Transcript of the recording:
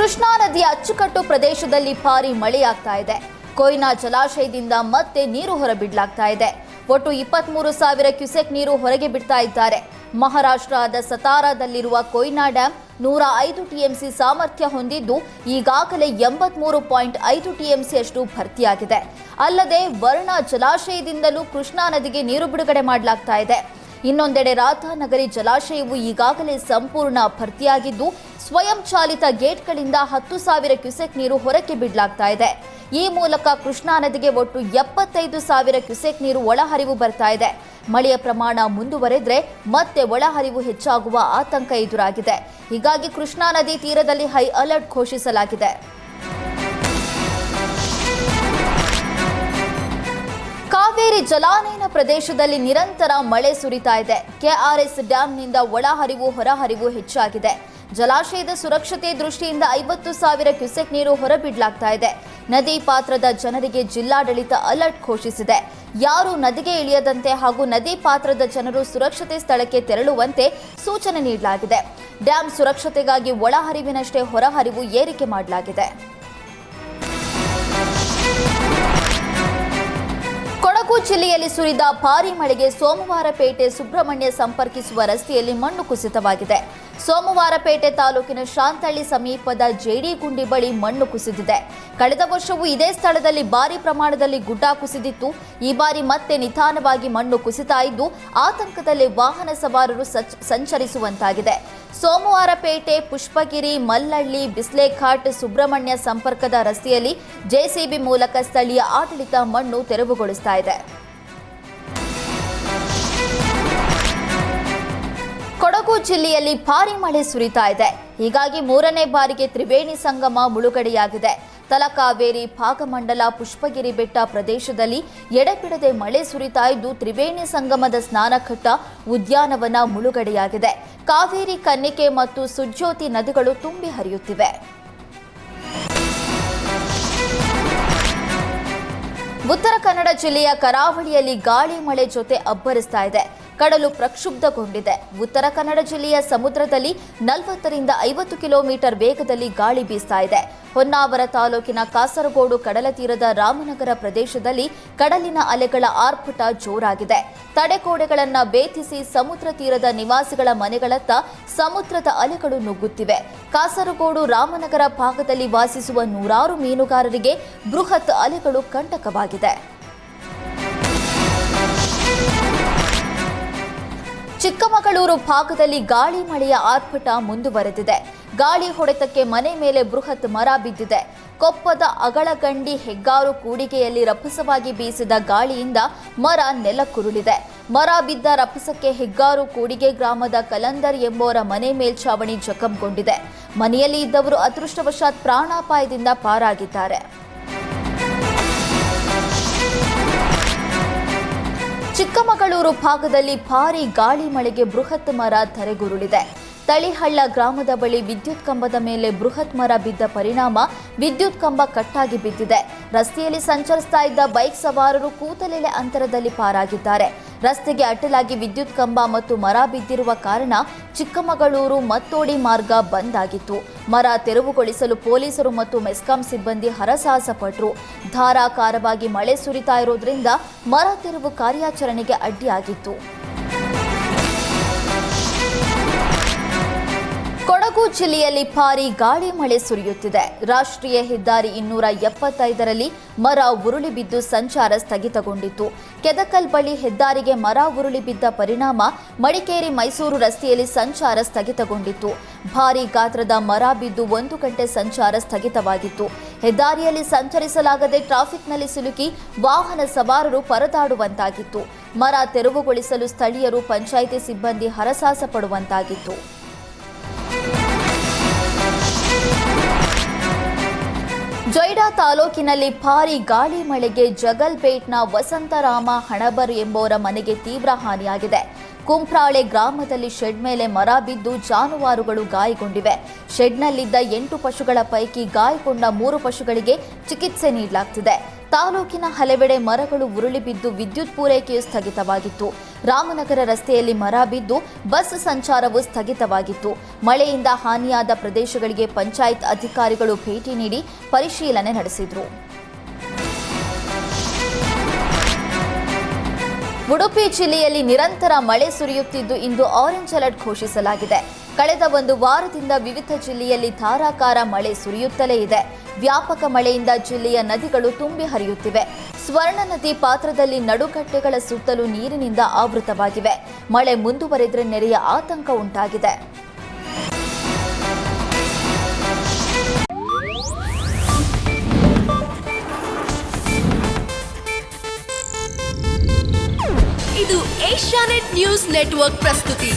ಕೃಷ್ಣಾ ನದಿಯ ಅಚ್ಚುಕಟ್ಟು ಪ್ರದೇಶದಲ್ಲಿ ಭಾರಿ ಮಳೆಯಾಗ್ತಾ ಇದೆ. ಕೊಯ್ನಾ ಜಲಾಶಯದಿಂದ ಮತ್ತೆ ನೀರು ಹೊರಬಿಡಲಾಗ್ತಾ ಇದೆ. ಒಟ್ಟು 23,000 ಕ್ಯೂಸೆಕ್ ನೀರು ಹೊರಗೆ ಬಿಡ್ತಾ ಇದ್ದಾರೆ. ಮಹಾರಾಷ್ಟ್ರದ ಸತಾರಾದಲ್ಲಿರುವ ಕೊಯ್ನಾ ಡ್ಯಾಂ 105 ಟಿಎಂಸಿ ಸಾಮರ್ಥ್ಯ ಹೊಂದಿದ್ದು ಈಗಾಗಲೇ 83.5 ಟಿಎಂಸಿಯಷ್ಟು ಭರ್ತಿಯಾಗಿದೆ. ಅಲ್ಲದೆ ವರ್ಣಾ ಜಲಾಶಯದಿಂದಲೂ ಕೃಷ್ಣಾ ನದಿಗೆ ನೀರು ಬಿಡುಗಡೆ ಮಾಡಲಾಗ್ತಾ ಇದೆ. ಇನ್ನೊಂದೆಡೆ ರಾಧಾನಗರಿ ಜಲಾಶಯವು ಈಗಾಗಲೇ ಸಂಪೂರ್ಣ ಭರ್ತಿಯಾಗಿದ್ದು ಸ್ವಯಂ ಚಾಲಿತ ಗೇಟ್ಗಳಿಂದ 10,000 ಕ್ಯೂಸೆಕ್ ನೀರು ಹೊರಕ್ಕೆ ಬಿಡಲಾಗ್ತಾ ಇದೆ. ಈ ಮೂಲಕ ಕೃಷ್ಣಾ ನದಿಗೆ ಒಟ್ಟು 75,000 ಕ್ಯೂಸೆಕ್ ನೀರು ಒಳಹರಿವು ಬರ್ತಾ ಇದೆ. ಮಳೆಯ ಪ್ರಮಾಣ ಮುಂದುವರೆದ್ರೆ ಮತ್ತೆ ಒಳಹರಿವು ಹೆಚ್ಚಾಗುವ ಆತಂಕ ಎದುರಾಗಿದೆ. ಹೀಗಾಗಿ ಕೃಷ್ಣಾ ನದಿ ತೀರದಲ್ಲಿ ಹೈ ಅಲರ್ಟ್ ಘೋಷಿಸಲಾಗಿದೆ. ಕಾವೇರಿ ಜಲಾನಯನ ಪ್ರದೇಶದಲ್ಲಿ ನಿರಂತರ ಮಳೆ ಸುರಿತಾ ಇದೆ. ಕೆಆರ್ಎಸ್ ಡ್ಯಾಂನಿಂದ ಒಳಹರಿವು ಹೊರಹರಿವು ಹೆಚ್ಚಾಗಿದೆ. ಜಲಾಶಯದ ಸುರಕ್ಷತೆ ದೃಷ್ಟಿಯಿಂದ 50,000 ಕ್ಯೂಸೆಕ್ ನೀರು ಹೊರಬಿಡಲಾಗ್ತಾ ಇದೆ. ನದಿ ಪಾತ್ರದ ಜನರಿಗೆ ಜಿಲ್ಲಾಡಳಿತ ಅಲರ್ಟ್ ಘೋಷಿಸಿದೆ. ಯಾರು ನದಿಗೆ ಇಳಿಯದಂತೆ ಹಾಗೂ ನದಿ ಪಾತ್ರದ ಜನರು ಸುರಕ್ಷತೆ ಸ್ಥಳಕ್ಕೆ ತೆರಳುವಂತೆ ಸೂಚನೆ ನೀಡಲಾಗಿದೆ. ಡ್ಯಾಂ ಸುರಕ್ಷತೆಗಾಗಿ ಒಳಹರಿವಿನಷ್ಟೇ ಹೊರಹರಿವು ಏರಿಕೆ ಮಾಡಲಾಗಿದೆ. ಕೊಡಗು ಜಿಲ್ಲೆಯಲ್ಲಿ ಸುರಿದ ಭಾರೀ ಮಳೆಗೆ ಸೋಮವಾರಪೇಟೆ ಸುಬ್ರಹ್ಮಣ್ಯ ಸಂಪರ್ಕಿಸುವ ರಸ್ತೆಯಲ್ಲಿ ಮಣ್ಣು ಕುಸಿತವಾಗಿದೆ. ಸೋಮವಾರಪೇಟೆ ತಾಲೂಕಿನ ಶಾಂತಳ್ಳಿ ಸಮೀಪದ ಜೇಡಿಗುಂಡಿ ಬಳಿ ಮಣ್ಣು ಕುಸಿದಿದೆ. ಕಳೆದ ವರ್ಷವೂ ಇದೇ ಸ್ಥಳದಲ್ಲಿ ಭಾರೀ ಪ್ರಮಾಣದಲ್ಲಿ ಗುಡ್ಡ ಕುಸಿದಿತ್ತು. ಈ ಬಾರಿ ಮತ್ತೆ ನಿಧಾನವಾಗಿ ಮಣ್ಣು ಕುಸಿತಾ ಇದ್ದು ಆತಂಕದಲ್ಲಿ ವಾಹನ ಸವಾರರು ಸಂಚರಿಸುವಂತಾಗಿದೆ. ಸೋಮವಾರಪೇಟೆ ಪುಷ್ಪಗಿರಿ ಮಲ್ಲಳ್ಳಿ ಬಿಸ್ಲೆಘಾಟ್ ಸುಬ್ರಹ್ಮಣ್ಯ ಸಂಪರ್ಕದ ರಸ್ತೆಯಲ್ಲಿ ಜೆಸಿಬಿ ಮೂಲಕ ಸ್ಥಳೀಯ ಆಡಳಿತ ಮಣ್ಣು ತೆರವುಗೊಳಿಸ್ತಾ ಇದೆ. ಕೊಡಗು ಜಿಲ್ಲೆಯಲ್ಲಿ ಭಾರೀ ಮಳೆ ಸುರಿತಾ ಇದೆ. ಹೀಗಾಗಿ 3ನೇ ಬಾರಿಗೆ ತ್ರಿವೇಣಿ ಸಂಗಮ ಮುಳುಗಡೆಯಾಗಿದೆ. ತಲಕಾವೇರಿ ಭಾಗಮಂಡಲ ಪುಷ್ಪಗಿರಿ ಬೆಟ್ಟ ಪ್ರದೇಶದಲ್ಲಿ ಎಡೆಬಿಡದೆ ಮಳೆ ಸುರಿತಾ ಇದ್ದು ತ್ರಿವೇಣಿ ಸಂಗಮದ ಸ್ನಾನಘಟ್ಟ ಉದ್ಯಾನವನ ಮುಳುಗಡೆಯಾಗಿದೆ. ಕಾವೇರಿ ಕನ್ನಿಕೆ ಮತ್ತು ಸುಜ್ಯೋತಿ ನದಿಗಳು ತುಂಬಿ ಹರಿಯುತ್ತಿವೆ. ಉತ್ತರ ಕನ್ನಡ ಜಿಲ್ಲೆಯ ಕರಾವಳಿಯಲ್ಲಿ ಗಾಳಿ ಮಳೆ ಜೊತೆ ಅಬ್ಬರಿಸ್ತಾ ಇದೆ. ಕಡಲು ಪ್ರಕ್ಷುಬ್ಧಗೊಂಡಿದೆ. ಉತ್ತರ ಕನ್ನಡ ಜಿಲ್ಲೆಯ ಸಮುದ್ರದಲ್ಲಿ 40ರಿಂದ 50 ಕಿಲೋಮೀಟರ್ ವೇಗದಲ್ಲಿ ಗಾಳಿ ಬೀಸ್ತಾ ಇದೆ. ಹೊನ್ನಾವರ ತಾಲೂಕಿನ ಕಾಸರಗೋಡು ಕಡಲ ತೀರದ ರಾಮನಗರ ಪ್ರದೇಶದಲ್ಲಿ ಕಡಲಿನ ಅಲೆಗಳ ಆರ್ಭಟ ಜೋರಾಗಿದೆ. ತಡೆಗೋಡೆಗಳನ್ನು ಬೇಧಿಸಿ ಸಮುದ್ರ ತೀರದ ನಿವಾಸಿಗಳ ಮನೆಗಳತ್ತ ಸಮುದ್ರದ ಅಲೆಗಳು ನುಗ್ಗುತ್ತಿವೆ. ಕಾಸರಗೋಡು ರಾಮನಗರ ಭಾಗದಲ್ಲಿ ವಾಸಿಸುವ ನೂರಾರು ಮೀನುಗಾರರಿಗೆ ಬೃಹತ್ ಅಲೆಗಳು ಕಂಟಕವಾಗಿದೆ. ಚಿಕ್ಕಮಗಳೂರು ಭಾಗದಲ್ಲಿ ಗಾಳಿ ಮಳೆಯ ಆರ್ಭಟ ಮುಂದುವರೆದಿದೆ. ಗಾಳಿ ಹೊಡೆತಕ್ಕೆ ಮನೆ ಮೇಲೆ ಬೃಹತ್ ಮರ ಬಿದ್ದಿದೆ. ಕೊಪ್ಪದ ಅಗಳಗಂಡಿ ಹೆಗ್ಗಾರು ಕೂಡಿಗೆಯಲ್ಲಿ ರಭಸವಾಗಿ ಬೀಸಿದ ಗಾಳಿಯಿಂದ ಮರ ನೆಲಕ್ಕುರುಳಿದೆ. ಮರ ಬಿದ್ದ ರಭಸಕ್ಕೆ ಹೆಗ್ಗಾರು ಕೂಡಿಗೆ ಗ್ರಾಮದ ಕಲಂದರ್ ಎಂಬುವರ ಮನೆ ಮೇಲ್ಛಾವಣಿ ಜಖಂಗೊಂಡಿದೆ. ಮನೆಯಲ್ಲಿ ಇದ್ದವರು ಅದೃಷ್ಟವಶಾತ್ ಪ್ರಾಣಾಪಾಯದಿಂದ ಪಾರಾಗಿದ್ದಾರೆ. ಚಿಕ್ಕಮಗಳೂರು ಭಾಗದಲ್ಲಿ ಭಾರೀ ಗಾಳಿ ಮಳೆಗೆ ಬೃಹತ್ ಮರ ಧರೆಗುರುಳಿದೆ. ತಳಿಹಳ್ಳ ಗ್ರಾಮದ ಬಳಿ ವಿದ್ಯುತ್ ಕಂಬದ ಮೇಲೆ ಬೃಹತ್ ಮರ ಬಿದ್ದ ಪರಿಣಾಮ ವಿದ್ಯುತ್ ಕಂಬ ಕಟ್ಟಾಗಿ ಬಿದ್ದಿದೆ. ರಸ್ತೆಯಲ್ಲಿ ಸಂಚರಿಸ್ತಾ ಇದ್ದ ಬೈಕ್ ಸವಾರರು ಕೂತಲೆಲೆ ಅಂತರದಲ್ಲಿ ಪಾರಾಗಿದ್ದಾರೆ. ರಸ್ತೆಗೆ ಅಡ್ಡಲಾಗಿ ವಿದ್ಯುತ್ ಕಂಬ ಮತ್ತು ಮರ ಬಿದ್ದಿರುವ ಕಾರಣ ಚಿಕ್ಕಮಗಳೂರು ಮತ್ತೋಡಿ ಮಾರ್ಗ ಬಂದ್ ಆಗಿತ್ತು. ಮರ ತೆರವುಗೊಳಿಸಲು ಪೊಲೀಸರು ಮತ್ತು ಮೆಸ್ಕಾಂ ಸಿಬ್ಬಂದಿ ಹರಸಾಹಸ ಪಟ್ಟರು. ಧಾರಾಕಾರವಾಗಿ ಮಳೆ ಸುರಿತಾ ಇರೋದ್ರಿಂದ ಮರ ತೆರವು ಕಾರ್ಯಾಚರಣೆಗೆ ಅಡ್ಡಿಯಾಗಿತ್ತು. ಕೊಡಗು ಜಿಲ್ಲೆಯಲ್ಲಿ ಭಾರೀ ಗಾಳಿ ಮಳೆ ಸುರಿಯುತ್ತಿದೆ. ರಾಷ್ಟ್ರೀಯ ಹೆದ್ದಾರಿ 275ರಲ್ಲಿ ಮರ ಉರುಳಿ ಬಿದ್ದು ಸಂಚಾರ ಸ್ಥಗಿತಗೊಂಡಿತ್ತು. ಕೆದಕಲ್ ಬಳಿ ಹೆದ್ದಾರಿಗೆ ಮರ ಉರುಳಿ ಬಿದ್ದ ಪರಿಣಾಮ ಮಡಿಕೇರಿ ಮೈಸೂರು ರಸ್ತೆಯಲ್ಲಿ ಸಂಚಾರ ಸ್ಥಗಿತಗೊಂಡಿತ್ತು. ಭಾರೀ ಗಾತ್ರದ ಮರ ಬಿದ್ದು 1 ಗಂಟೆ ಸಂಚಾರ ಸ್ಥಗಿತವಾಗಿತ್ತು. ಹೆದ್ದಾರಿಯಲ್ಲಿ ಸಂಚರಿಸಲಾಗದೆ ಟ್ರಾಫಿಕ್ನಲ್ಲಿ ಸಿಲುಕಿ ವಾಹನ ಸವಾರರು ಪರದಾಡುವಂತಾಗಿತ್ತು. ಮರ ತೆರವುಗೊಳಿಸಲು ಸ್ಥಳೀಯರು ಪಂಚಾಯಿತಿ ಸಿಬ್ಬಂದಿ ಹರಸಾಹಸ ಪಡುವಂತಾಗಿತ್ತು. ಜೊಯ್ಡಾ ತಾಲೂಕಿನಲ್ಲಿ ಭಾರೀ ಗಾಳಿ ಮಳೆಗೆ ಜಗಲ್ಬೇಟ್ನ ವಸಂತರಾಮ ಹಣಬರ್ ಎಂಬುವರ ಮನೆಗೆ ತೀವ್ರ ಹಾನಿಯಾಗಿದೆ. ಕುಂಪ್ರಾಳೆ ಗ್ರಾಮದಲ್ಲಿ ಶೆಡ್ ಮೇಲೆ ಮರ ಬಿದ್ದು ಜಾನುವಾರುಗಳು ಗಾಯಗೊಂಡಿವೆ. ಶೆಡ್ನಲ್ಲಿದ್ದ 8 ಪಶುಗಳ ಪೈಕಿ ಗಾಯಗೊಂಡ 3 ಪಶುಗಳಿಗೆ ಚಿಕಿತ್ಸೆ ನೀಡಲಾಗುತ್ತಿದೆ. ತಾಲೂಕಿನ ಹಲವೆಡೆ ಮರಗಳು ಉರುಳಿ ಬಿದ್ದು ವಿದ್ಯುತ್ ಪೂರೈಕೆಯು ಸ್ಥಗಿತವಾಗಿತ್ತು. ರಾಮನಗರ ರಸ್ತೆಯಲ್ಲಿ ಮರ ಬಿದ್ದು ಬಸ್ ಸಂಚಾರವು ಸ್ಥಗಿತವಾಗಿತ್ತು. ಮಳೆಯಿಂದ ಹಾನಿಯಾದ ಪ್ರದೇಶಗಳಿಗೆ ಪಂಚಾಯತ್ ಅಧಿಕಾರಿಗಳು ಭೇಟಿ ನೀಡಿ ಪರಿಶೀಲನೆ ನಡೆಸಿದರು. ಉಡುಪಿ ಜಿಲ್ಲೆಯಲ್ಲಿ ನಿರಂತರ ಮಳೆ ಸುರಿಯುತ್ತಿದ್ದು ಇಂದು ಆರೆಂಜ್ ಅಲರ್ಟ್ ಘೋಷಿಸಲಾಗಿದೆ. ಕಳೆದ ಒಂದು ವಾರದಿಂದ ವಿವಿಧ ಜಿಲ್ಲೆಯಲ್ಲಿ ಧಾರಾಕಾರ ಮಳೆ ಸುರಿಯುತ್ತಲೇ ಇದೆ. ವ್ಯಾಪಕ ಮಳೆಯಿಂದ ಜಿಲ್ಲೆಯ ನದಿಗಳು ತುಂಬಿ ಹರಿಯುತ್ತಿವೆ. ಸ್ವರ್ಣ ನದಿ ಪಾತ್ರದಲ್ಲಿ ನಡುಗಡ್ಡೆಗಳ ಸುತ್ತಲೂ ನೀರಿನಿಂದ ಆವೃತವಾಗಿವೆ. ಮಳೆ ಮುಂದುವರೆದರೆ ನೆರೆಯ ಆತಂಕ ಉಂಟಾಗಿದೆ. ಇದು ಏಷ್ಯಾನೆಟ್ ನ್ಯೂಸ್ ನೆಟ್ವರ್ಕ್ ಪ್ರಸ್ತುತಿ.